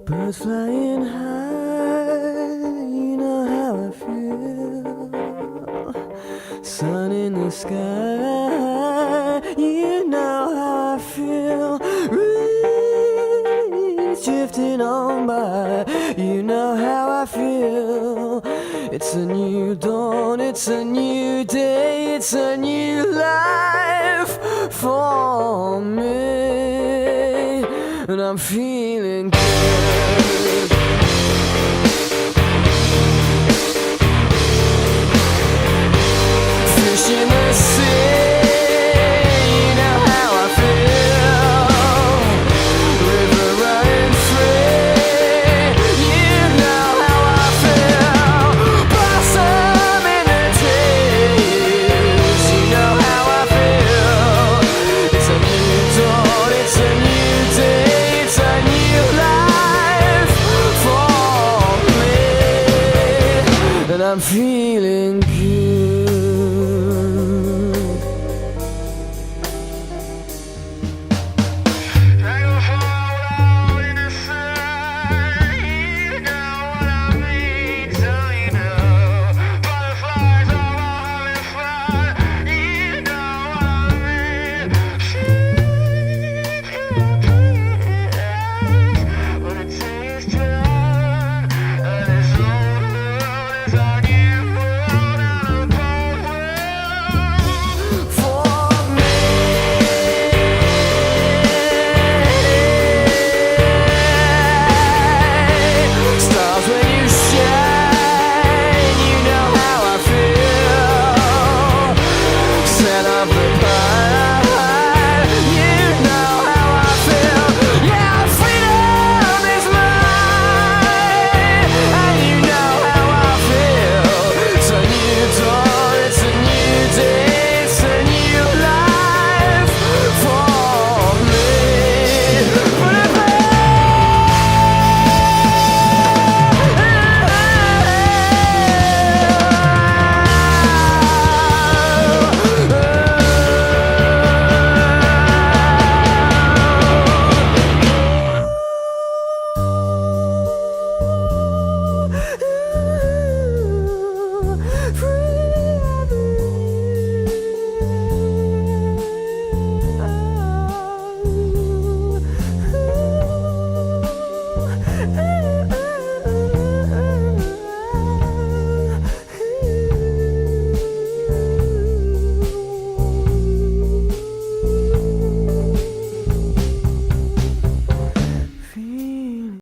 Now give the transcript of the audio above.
Birds flying high, you know how I feel. Sun in the sky, you know how I feel. Breeze drifting on by, you know how I feel. It's a new dawn, it's a new day, it's a new life for me, and I'm feeling good. Fish in the sea, you know how I feel. River running free, you know how I feel. Blossom in the trees, you know how I feel. It's a new dawn, it's a new day, it's a new life for me, and I'm feeling good.